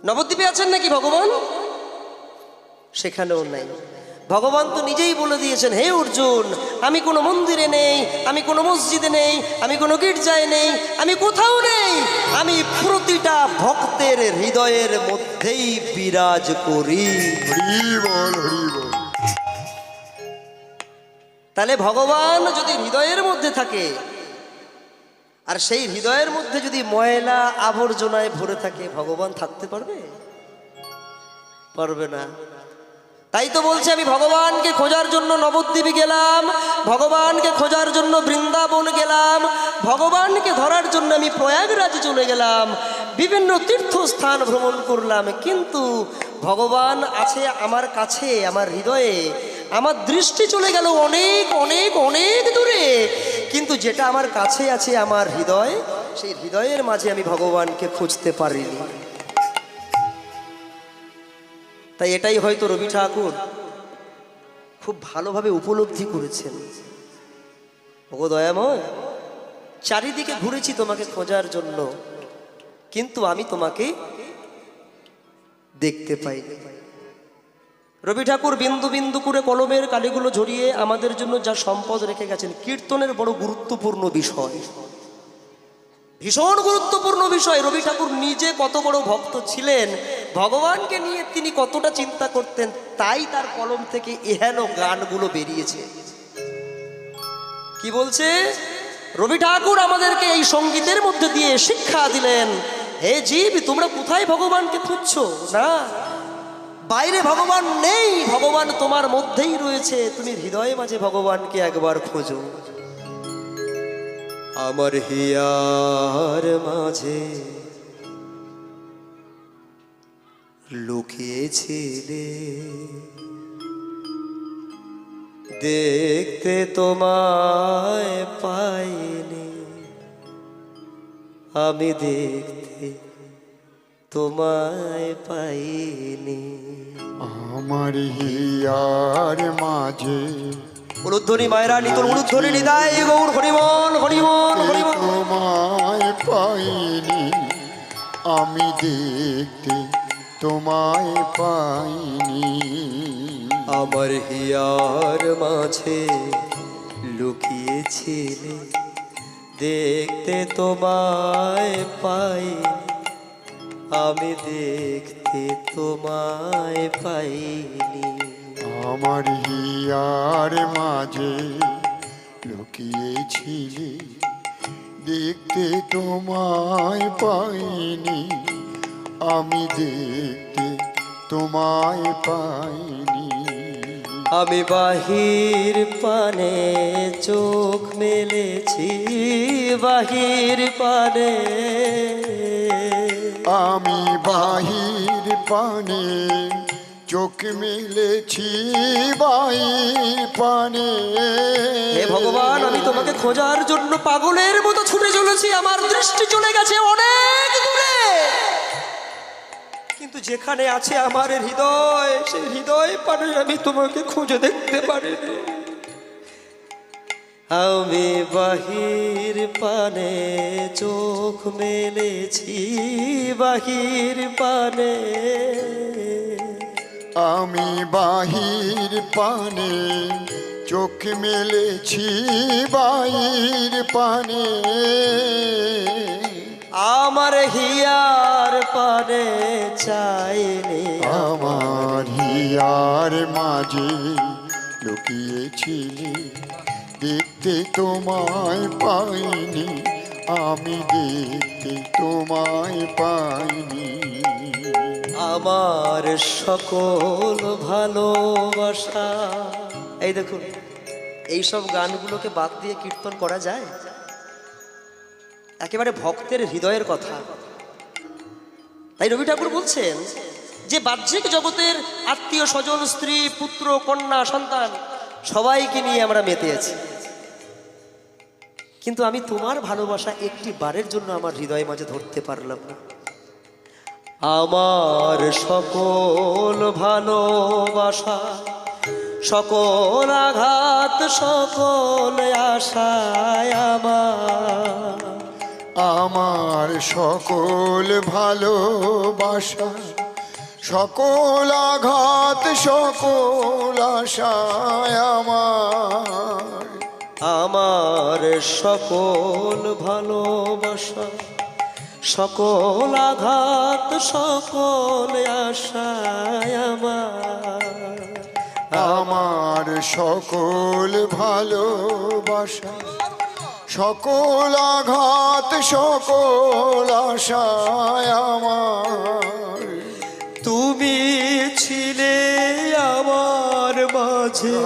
নবদ্বীপে আছেন নাকি ভগবান? সেখানেও নাই। ভগবান তো নিজেই বলে দিয়েছেন, হে অর্জুন, আমি কোনো মন্দিরে নেই, আমি কোনো মসজিদে নেই, আমি কোনো গির্জায় নেই, আমি কোথাও নেই, আমি প্রতিটা ভক্তের হৃদয়ের মধ্যেই বিরাজ করি। হরি বল, হরি বল। তাহলে ভগবান যদি হৃদয়ের মধ্যে থাকে, আর সেই হৃদয়ের মধ্যে যদি ময়লা আবর্জনায় ভরে থাকে, ভগবান থাকতে পারবে? পারবে না। তাই তো বলছে, আমি ভগবানকে খোঁজার জন্য নবদ্বীপে গেলাম, ভগবানকে খোঁজার জন্য বৃন্দাবন গেলাম, ভগবানকে ধরার জন্য আমি প্রয়াগরাজে চলে গেলাম, বিভিন্ন তীর্থস্থান ভ্রমণ করলাম, কিন্তু ভগবান আছে আমার কাছে, আমার হৃদয়ে। আমার দৃষ্টি চলে গেল অনেক অনেক অনেক দূরে, কিন্তু যেটা আমার কাছে আছে, আমার হৃদয়, সেই হৃদয়ের মাঝে আমি ভগবানকে খুঁজতে পারিনি। তাই এটাই হয়তো রবি ঠাকুর খুব ভালোভাবে উপলব্ধি করেছেন। ওগো দয়াময়, চারিদিকে ঘুরেছি তোমাকে খোঁজার জন্য, কিন্তু আমি তোমাকে দেখতে পাইনি। রবি ঠাকুর বিন্দু বিন্দু করে কলমের কালিগুলো ঝরিয়ে আমাদের জন্য যা সম্পদ রেখে গেছেন, কীর্তনের বড় গুরুত্বপূর্ণ বিষয়, ভীষণ গুরুত্বপূর্ণ বিষয়। রবি ঠাকুর নিজে কত বড় ভক্ত ছিলেন, ভগবানকে নিয়ে তিনি কতটা চিন্তা করতেন, তাই তার কলম থেকে এহেন গানগুলো বেরিয়েছে। কি বলছে রবি ঠাকুর? আমাদেরকে এই সঙ্গীতের মধ্যে দিয়ে শিক্ষা দিলেন, হে জীব, তোমরা কোথায় ভগবানকে খুঁজছো? না, বাইরে ভগবান নেই, ভগবান তোমার মধ্যেই রয়েছে। তুমি হৃদয়ে মাঝে ভগবানকে একবার খোঁজো। আমার হিয়ার মাঝে লুকিয়েছিলে, দেখতে তোমায় পাইনি, আমি দেখতে তোমায় পাইনি। আমার হিয়ার মাঝে উলুধ্বনি মায়েরা নিতল উলুধ্বনি নিদায় গৌর হরিমন হরিমন হরিমন। তোমায় পাইনি, আমি দেখতে তোমায় পাইনি। আমার হিয়ার মাঝে লুকিয়েছিলে, দেখতে তোমায় পাইনি, আমি দেখতে তোমায় পাইনি। আমার হিয়ার মাঝে লুকিয়েছিলে, দেখতে তোমায় পাইনি, আমি দেখতে তোমায় পাইনি। আমি বাহির পানে চোখ মেলেছি, বাহির পানে, আমি বাহির পানে চোখ মেলেছি, বাহির পানে। হে ভগবান, আমি তোমাকে খোঁজার জন্য পাগলের মতো ছুটে চলেছি, আমার দৃষ্টি চলে গেছে অনেক দূরে, কিন্তু যেখানে আছে আমার হৃদয়, সেই হৃদয় পানে আমি তোমাকে খুঁজে দেখতে পারিনি। আমি বাহির পানে চোখ মেলেছি, বাহির পানে, আমি বাহির পানে চোখ মেলেছি, বাহির পানে। আমার হিয়ার পানে চাইনি, আমার হিয়ার মাঝে লুকিয়েছিলি, দেখতে তোমায় পাইনি, আমি দেখতে তোমায় পাইনি। আমার সকল ভালোবাসা। এই দেখুন, এইসব গানগুলোকে বাদ দিয়ে কীর্তন করা যায়? একেবারে ভক্তের হৃদয়ের কথা। তাই রবি ঠাকুর বলছেন যে বাহ্যিক জগতের আত্মীয় স্বজন, স্ত্রী, পুত্র, কন্যা, সন্তান সবাইকে নিয়ে আমরা মেতে আছি, কিন্তু আমি তোমার ভালোবাসা একটি বারের জন্য আমার হৃদয়ের মাঝে ধরতে পারলাম না। আমার সকল ভালোবাসা, সকল আঘাত, সকল আশায় আমার আমার সকল ভালোবাসা, সকল আঘাত, সকল আশায় আমার সকল ভালোবাসা, সকল আঘাত, সকল আশায় আমার সকল ভালোবাসা, সকল আঘাত, সকল আশায় আমার। তুমি ছিলে আমার মাঝে,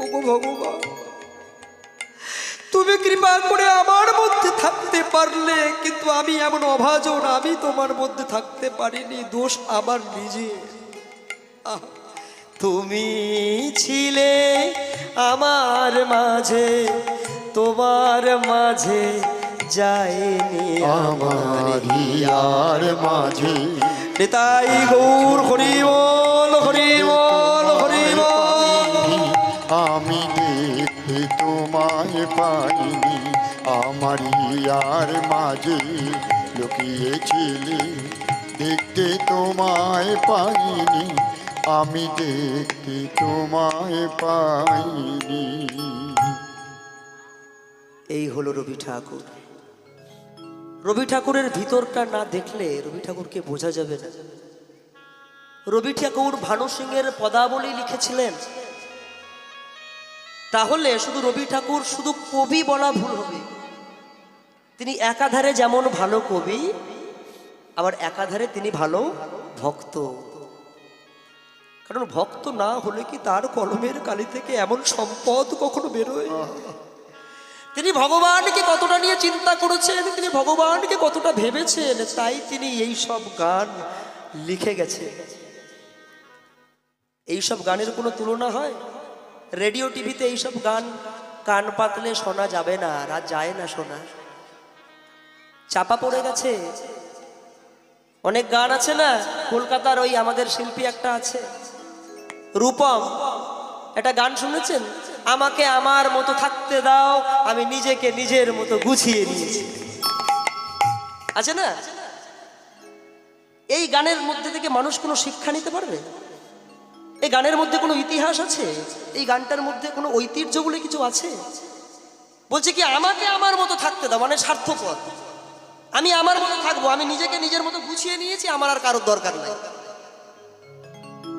ওগো ভগবান তুমি কৃপা করে আমার মধ্যে থাকতে পারলে, কিন্তু আমি এমন অভাজন, আমি তোমার মধ্যে থাকতে পারিনি, দোষ আমার নিজে। তুমি ছিলে আমার মাঝে, তোমার মাঝে যায়নি আমার হিয়ার মাঝে। নিতাই গৌর হরি বল, হরি বল, হরি বল। আমি দেখতে তোমায় পাইনি, আমার হিয়ার মাঝে লুকিয়েছিলে। দেখতে তোমায় পাইনি, আমি দেখতে তোমায় পাইনি। এই হলো রবি ঠাকুর। রবি ঠাকুরের ভিতরটা না দেখলে রবি ঠাকুরকে বোঝা যাবে না। রবি ঠাকুর ভানু সিংহের পদাবলী লিখেছিলেন, তাহলে শুধু রবি ঠাকুর শুধু কবি বলা ভুল হবে। তিনি একাধারে যেমন ভালো কবি, আবার একাধারে তিনি ভালো ভক্ত। কারণ ভক্ত না হলে কি তার কলমের কালি থেকে এমন সম্পদ কখনো বেরোয়? তিনি ভগবানকে কতটা নিয়ে চিন্তা করেছেন, তিনি ভগবানকে কতটা ভেবেছেন, তাই তিনি এই সব গান লিখে গেছেন। এই সব গানের কোনো তুলনা হয়? রেডিও টিভিতে এইসব গান কান পাতলে শোনা যাবে না, রাত যায় না শোনা, চাপা পড়ে গেছে। অনেক গান আছে না, কলকাতার ওই আমাদের শিল্পী একটা আছে রূপম, একটা গান শুনেছেন, আমাকে আমার মতো থাকতে দাও, আমি নিজেকে নিজের মতো গুছিয়ে নিয়েছি, আছে না? এই গানের মধ্যে থেকে মানুষ কোনো শিক্ষা নিতে পারবে? এই গানের মধ্যে কোনো ইতিহাস আছে? এই গানটার মধ্যে কোনো ঐতিহ্য বলে কিছু আছে? বলছে কি আমাকে আমার মতো থাকতে দাও, মানে স্বার্থপর, আমি আমার মতো থাকবো, আমি নিজেকে নিজের মতো গুছিয়ে নিয়েছি, আমার আর কারোর দরকার নাই।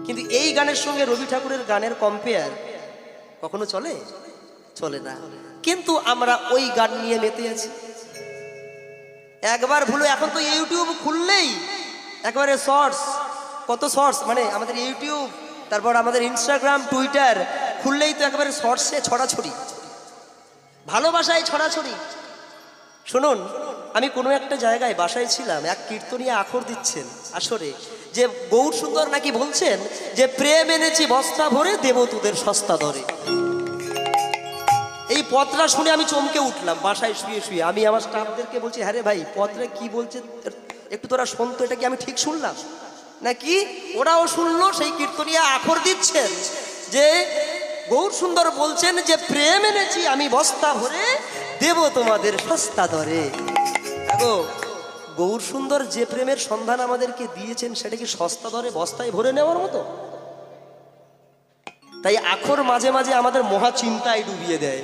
কিন্তু এই গানের সঙ্গে রবি ঠাকুরের গানের কম্পেয়ার কখনো চলে? চলে না। কিন্তু আমরা ওই গান নিয়ে মেতে আছি। একবার ভুলো, এখন তো ইউটিউব খুললেই একবারে শর্টস, কত শর্টস, মানে আমাদের ইউটিউব, তারপর আমাদের ইনস্টাগ্রাম, টুইটার খুললেই তো একেবারে শর্টসে ছড়াছড়ি, ভালোবাসায় ছড়াছড়ি। শুনুন, আমি কোনো একটা জায়গায় বাসায় ছিলাম, এক কীর্তনীয় আখর দিচ্ছেন আসরে, যে গৌর সুন্দর নাকি বলছেন যে প্রেম এনেছি বস্তা ভরে, দেব তোদের সস্তা দরে। এই পত্রা শুনে আমি চমকে উঠলাম বাসায় শুয়ে শুয়ে। আমি আমার স্টাফদেরকে বলছি, হ্যাঁ রে ভাই, পত্রে কি বলছে একটু তোরা শোন তো, এটা কি আমি ঠিক শুনলাম নাকি? ওরাও শুনলো, সেই কীর্তনীয় আখর দিচ্ছেন যে গৌর সুন্দর বলছেন যে প্রেম এনেছি আমি বস্তা ভরে, দেব তোমাদের সস্তা দরে। দেখো, গৌর সুন্দর যে প্রেমের সন্ধান আমাদেরকে দিয়েছেন, সেটা কি সস্তা দরে বস্তায় ভরে নেওয়ার মতো? তাই আখর মাঝে মাঝে আমাদের মহা চিন্তায় ডুবিয়ে দেয়,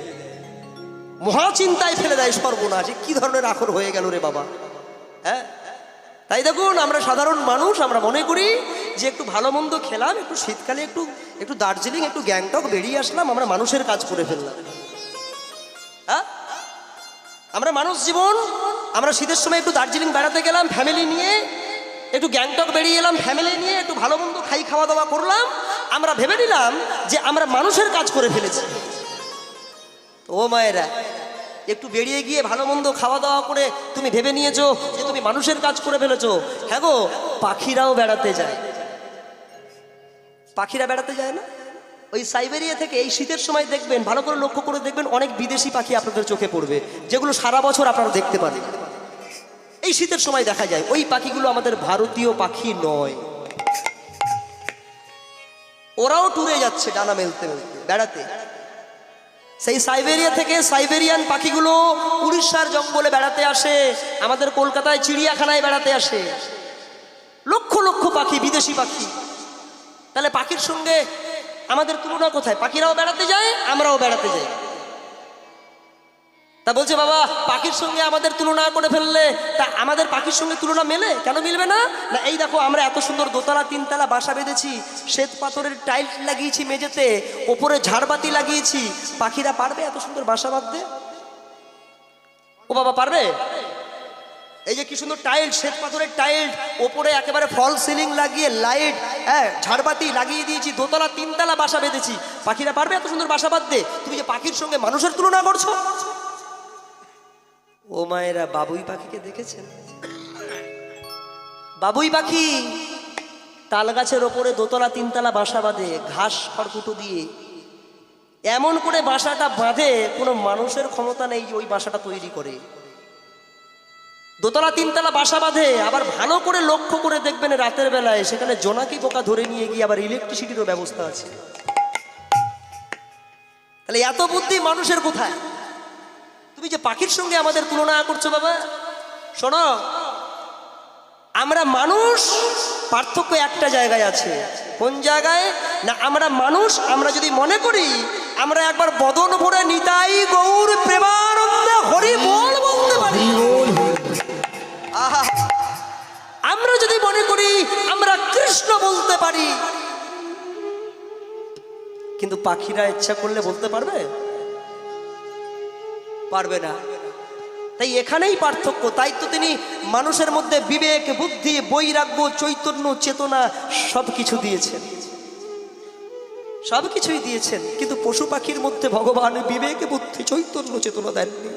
মহা চিন্তায় ফেলে দেয়, সর্বনাশ, কি ধরনের আখর হয়ে গেল রে বাবা। হ্যাঁ, তাই দেখুন, আমরা সাধারণ মানুষ, আমরা মনে করি যে একটু ভালো মন্দ খেলাম, একটু শীতকালে একটু দার্জিলিং, একটু গ্যাংটক বেরিয়ে আসলাম, আমরা মানুষের কাজ করে ফেললাম। হ্যাঁ, আমরা মানুষ জীবন, আমরা শীতের সময় একটু দার্জিলিং বেড়াতে গেলাম ফ্যামিলি নিয়ে, একটু গ্যাংটক বেরিয়ে এলাম ফ্যামিলি নিয়ে, একটু ভালো মন্দ খাওয়া দাওয়া করলাম, আমরা ভেবে নিলাম যে আমরা মানুষের কাজ করে ফেলেছি। ও মায়েরা, একটু বেরিয়ে গিয়ে ভালো মন্দ খাওয়া দাওয়া করে তুমি ভেবে নিয়েছো যে তুমি মানুষের কাজ করে ফেলেছো। হ্যাঁ গো, পাখিরাও বেড়াতে যায়। পাখিরা বেড়াতে যায় না? ওই সাইবেরিয়া থেকে এই শীতের সময় দেখবেন, ভালো করে লক্ষ্য করে দেখবেন, অনেক বিদেশি পাখি আপনাদের চোখে পড়বে, যেগুলো সারা বছর আপনারা দেখতে পারেন, এই শীতের সময় দেখা যায়। ওই পাখিগুলো আমাদের ভারতীয় পাখি নয়, ওরাও ট্যুরে যাচ্ছে ডানা মেলতে মেলতে বেড়াতে। সেই সাইবেরিয়া থেকে সাইবেরিয়ান পাখিগুলো উড়িষ্যার জঙ্গলে বেড়াতে আসে, আমাদের কলকাতায় চিড়িয়াখানায় বেড়াতে আসে। লক্ষ লক্ষ পাখি, বিদেশি পাখি। তাহলে পাখির সঙ্গে আমাদের তুলনা কোথায়? পাখিরাও বেড়াতে যায়, আমরাও বেড়াতে যাই। তা বলছে বাবা, পাখির সঙ্গে আমাদের তুলনা করে ফেললে তা আমাদের পাখির সঙ্গে তুলনা মেলে? কেন মিলবে না? না এই দেখো, আমরা এত সুন্দর দোতলা তিনতলা বাসা বেঁধেছি, শ্বেত পাথরের টাইলস লাগিয়েছি মেঝেতে, ওপরে ঝাড়বাতি লাগিয়েছি। পাখিরা পারবে এত সুন্দর বাসা বাঁধতে? ও বাবা পারবে? এই যে কি সুন্দর টাইলস, শ্বেত পাথরের টাইলস, ওপরে একেবারে ফল সিলিং লাগিয়ে লাইট, হ্যাঁ, ঝাড়বাতি লাগিয়ে দিয়েছি, দোতলা তিনতলা বাসা বেঁধেছি। পাখিরা পারবে এত সুন্দর বাসা বাঁধতে? তুমি যে পাখির সঙ্গে মানুষের তুলনা করছো। ও মায়েরা, বাবুই পাখিকে দেখেছেন? বাবুই পাখি তাল গাছের ওপরে দোতলা তিনতলা বাসা বাঁধে, ঘাস খড়কুটো দিয়ে। এমন করে বাসাটা বাঁধে, কোনো মানুষের ক্ষমতা নেই যে ওই বাসাটা তৈরি করে। দোতলা তিনতলা বাসা বাঁধে, আবার ভালো করে লক্ষ্য করে দেখবেন রাতের বেলায় সেখানে জোনাকি পোকা ধরে নিয়ে গিয়ে আবার ইলেকট্রিসিটিরও ব্যবস্থা আছে। তাহলে এত বুদ্ধি মানুষের কোথায়? তুমি যে পাখির সঙ্গে আমাদের তুলনা করছো বাবা, শোনো, আমরা মানুষ, পার্থক্য একটা জায়গায় আছে। কোন জায়গায়? না আমরা মানুষ, আমরা যদি মনে করি আমরা একবার বদন ভরে নিতাই গৌর প্রেমানন্দে হরি বল বলতে পারি, আহা, আমরা যদি মনে করি আমরা কৃষ্ণ বলতে পারি, কিন্তু পাখিরা ইচ্ছা করলে বলতে পারবে? পারবে না। তাই এখানেই পার্থক্য। তাই তো তিনি মানুষের মধ্যে বিবেক, বুদ্ধি, বৈরাগ্য, চৈতন্য, চেতনা সবকিছু দিয়েছেন, সবকিছুই দিয়েছেন। কিন্তু পশু পাখির মধ্যে ভগবান বিবেক, বুদ্ধি, চৈতন্য, চেতনা দেননি।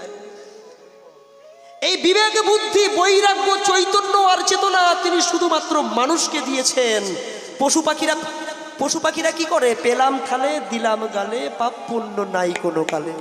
এই বিবেক, বুদ্ধি, বৈরাগ্য, চৈতন্য আর চেতনা তিনি শুধুমাত্র মানুষকে দিয়েছেন। পশু পাখিরা কি করে? পেলাম থালে, দিলাম গালে, পাপ পুণ্য নাই কোনো কালে।